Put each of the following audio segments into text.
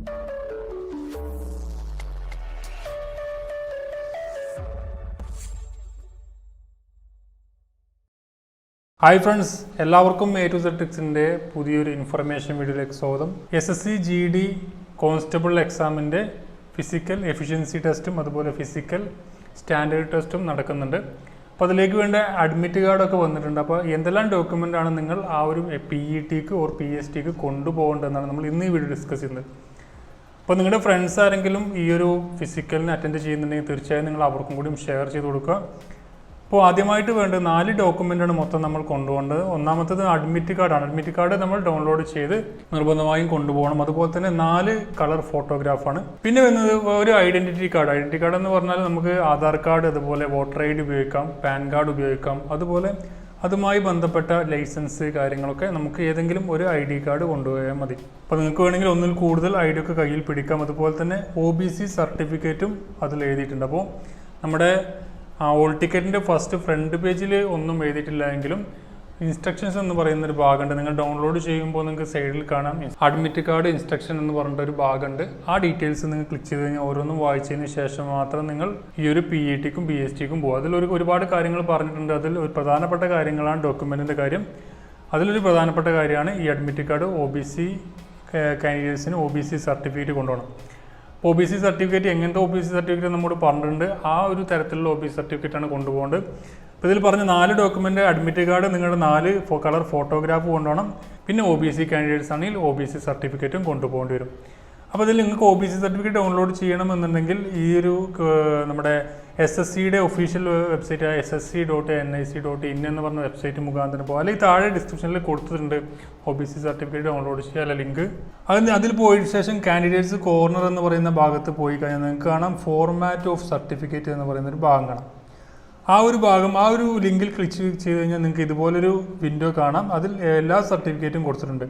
Hi friends, എല്ലാവർക്കും A to Z ട്രിക്സിൻ്റെ പുതിയൊരു information വീഡിയോയിലേക്ക് സ്വാഗതം. SSC GD കോൺസ്റ്റബിൾ എക്സാമിൻ്റെ ഫിസിക്കൽ എഫിഷ്യൻസി ടെസ്റ്റും അതുപോലെ ഫിസിക്കൽ സ്റ്റാൻഡേർഡ് ടെസ്റ്റും നടക്കുന്നുണ്ട്. അപ്പോൾ അതിലേക്ക് വേണ്ട അഡ്മിറ്റ് കാർഡൊക്കെ വന്നിട്ടുണ്ട്. അപ്പോൾ എന്തെല്ലാം ഡോക്യുമെൻ്റാണ് നിങ്ങൾ ആ ഒരു PETക്ക് ഓർ PSTക്ക് കൊണ്ടുപോകേണ്ടതെന്നാണ് നമ്മൾ ഇന്ന് ഈ വീഡിയോ ഡിസ്കസ് ചെയ്യുന്നത്. അപ്പോൾ നിങ്ങളുടെ ഫ്രണ്ട്സ് ആരെങ്കിലും ഈ ഒരു ഫിസിക്കലിന് അറ്റൻഡ് ചെയ്യുന്നുണ്ടെങ്കിൽ തീർച്ചയായും നിങ്ങൾ അവർക്കും കൂടിയും ഷെയർ ചെയ്ത് കൊടുക്കുക. അപ്പോൾ ആദ്യമായിട്ട് വേണ്ടത് 4 ഡോക്യുമെൻ്റാണ് മൊത്തം നമ്മൾ കൊണ്ടുപോകേണ്ടത്. ഒന്നാമത്തത് അഡ്മിറ്റ് കാർഡാണ്. അഡ്മിറ്റ് കാർഡ് നമ്മൾ ഡൗൺലോഡ് ചെയ്ത് നിർബന്ധമായും കൊണ്ടുപോകണം. അതുപോലെ തന്നെ 4 കളർ ഫോട്ടോഗ്രാഫാണ്. പിന്നെ വരുന്നത് ഒരു ഐഡൻറ്റിറ്റി കാർഡ്. ഐഡൻറ്റിറ്റി കാർഡ് എന്ന് പറഞ്ഞാൽ നമുക്ക് ആധാർ കാർഡ്, അതുപോലെ വോട്ടർ ID ഉപയോഗിക്കാം, പാൻ കാർഡ് ഉപയോഗിക്കാം, അതുപോലെ അതുമായി ബന്ധപ്പെട്ട ലൈസൻസ് കാര്യങ്ങളൊക്കെ നമുക്ക് ഏതെങ്കിലും ഒരു ID കാർഡ് കൊണ്ടുപോയാൽ മതി. അപ്പോൾ നിങ്ങൾക്ക് വേണമെങ്കിൽ ഒന്നിൽ കൂടുതൽ ID ഒക്കെ കയ്യിൽ പിടിക്കാം. അതുപോലെ തന്നെ OBC സർട്ടിഫിക്കറ്റും അതിൽ എഴുതിയിട്ടുണ്ട്. അപ്പോൾ നമ്മുടെ ഓൾ ടിക്കറ്റിൻ്റെ ഫസ്റ്റ് ഫ്രണ്ട് പേജിൽ ഒന്നും എഴുതിയിട്ടില്ല എങ്കിലും ഇൻസ്ട്രക്ഷൻസ് എന്ന് പറയുന്നൊരു ഭാഗമുണ്ട്. നിങ്ങൾ ഡൗൺലോഡ് ചെയ്യുമ്പോൾ നിങ്ങൾക്ക് സൈഡിൽ കാണാം അഡ്മിറ്റ് കാർഡ് ഇൻസ്ട്രക്ഷൻ എന്ന് പറഞ്ഞിട്ടൊരു ഭാഗമുണ്ട്. ആ ഡീറ്റെയിൽസ് നിങ്ങൾ ക്ലിക്ക് ചെയ്ത് കഴിഞ്ഞാൽ ഓരോന്നും വായിച്ചതിന് ശേഷം മാത്രം നിങ്ങൾ ഈ ഒരു PETക്കും PSTക്കും പോകും. അതിലൊരു ഒരുപാട് കാര്യങ്ങൾ പറഞ്ഞിട്ടുണ്ട്. അതിൽ ഒരു പ്രധാനപ്പെട്ട കാര്യങ്ങളാണ് ഡോക്യുമെൻറ്റിൻ്റെ കാര്യം. അതിലൊരു പ്രധാനപ്പെട്ട കാര്യമാണ് ഈ admit card. OBC കാൻഡിഡേറ്റ്സിന് OBC certificate കൊണ്ടുപോകണം. OBC സർട്ടിഫിക്കറ്റ് എങ്ങനത്തെ OBC സർട്ടിഫിക്കറ്റ് നമ്മോട് പറഞ്ഞിട്ടുണ്ട്. ആ ഒരു തരത്തിലുള്ള OBC സർട്ടിഫിക്കറ്റാണ് കൊണ്ടുപോകേണ്ടത്. അപ്പോൾ ഇതിൽ പറഞ്ഞ 4 ഡോക്യുമെൻ്റ് അഡ്മിറ്റ് കാർഡ്, നിങ്ങളുടെ 4 കളർ ഫോട്ടോഗ്രാഫ് കൊണ്ടുപോകണം. പിന്നെ OBC കാൻഡിഡേറ്റ്സ് ആണെങ്കിൽ OBC സർട്ടിഫിക്കറ്റും കൊണ്ടുപോകേണ്ടി വരും. അപ്പോൾ ഇതിൽ നിങ്ങൾക്ക് OBC സർട്ടിഫിക്കറ്റ് ഡൗൺലോഡ് ചെയ്യണമെന്നുണ്ടെങ്കിൽ ഈ ഒരു നമ്മുടെ SSCയുടെ ഒഫീഷ്യൽ വെബ്സൈറ്റ് ssc.nic.in എന്ന് പറഞ്ഞ വെബ്സൈറ്റ് മുഖാന്തരം പോകുക. അല്ലെങ്കിൽ താഴെ ഡിസ്ക്രിപ്ഷനിൽ കൊടുത്തിട്ടുണ്ട് OBC സർട്ടിഫിക്കറ്റ് ഡൗൺലോഡ് ചെയ്യാനുള്ള ലിങ്ക്. അതിൽ പോയതിനു ശേഷം കാൻഡിഡേറ്റ്സ് കോർണർ എന്ന് പറയുന്ന ഭാഗത്ത് പോയി കഴിഞ്ഞാൽ നിങ്ങൾക്ക് കാണാം ഫോർമാറ്റ് ഓഫ് സർട്ടിഫിക്കറ്റ് എന്ന് പറയുന്നൊരു ഭാഗം കാണാം. ആ ഒരു ലിങ്കിൽ ക്ലിക്ക് ചെയ്ത് കഴിഞ്ഞാൽ നിങ്ങൾക്ക് ഇതുപോലൊരു വിൻഡോ കാണാം. അതിൽ എല്ലാ സർട്ടിഫിക്കറ്റും കൊടുത്തിട്ടുണ്ട്.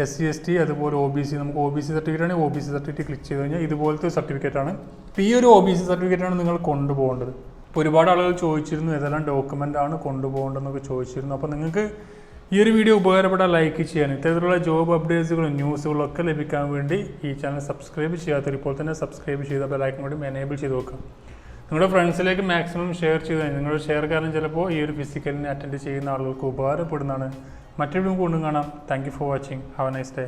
SC ST അതുപോലെ OBC. നമുക്ക് OBC സർട്ടിഫിക്കറ്റ് ആണെങ്കിൽ OBC സർട്ടിഫിക്കറ്റ് ക്ലിക്ക് ചെയ്ത് കഴിഞ്ഞാൽ ഇതുപോലത്തെ സർട്ടിഫിക്കറ്റാണ്. അപ്പോൾ ഈ ഒരു OBC സർട്ടിഫിക്കറ്റാണ് നിങ്ങൾ കൊണ്ടുപോകേണ്ടത്. ഇപ്പോൾ ഒരുപാട് ആളുകൾ ചോദിച്ചിരുന്നു ഏതെല്ലാം ഡോക്യുമെൻ്റ് ആണ് കൊണ്ടുപോകേണ്ടതെന്നൊക്കെ ചോദിച്ചിരുന്നു. അപ്പോൾ നിങ്ങൾക്ക് ഈ ഒരു വീഡിയോ ഉപകാരപ്പെട്ടാൽ ലൈക്ക് ചെയ്യാൻ, ഇത്തരത്തിലുള്ള ജോബ് അപ്ഡേറ്റ്സുകളും ന്യൂസുകളും ഒക്കെ ലഭിക്കാൻ വേണ്ടി ഈ ചാനൽ സബ്സ്ക്രൈബ് ചെയ്യാത്തവർ ഇപ്പോൾ തന്നെ സബ്സ്ക്രൈബ് ചെയ്ത ബെല്ലൈക്കൺ കൂടി എനേബിൾ ചെയ്ത് വെക്കുക. നിങ്ങളുടെ ഫ്രണ്ട്സിലേക്ക് മാക്സിമം ഷെയർ ചെയ്ത് കഴിഞ്ഞാൽ നിങ്ങളുടെ ഷെയർ കാരണം ചിലപ്പോൾ ഈ ഒരു ഫിസിക്കലിനെ അറ്റൻഡ് ചെയ്യുന്ന ആളുകൾക്ക് ഉപകാരപ്പെടുന്നതാണ്. മറ്റൊരു വീഡിയോ കൊണ്ടും കാണാം. Thank you for watching. Have A nice day.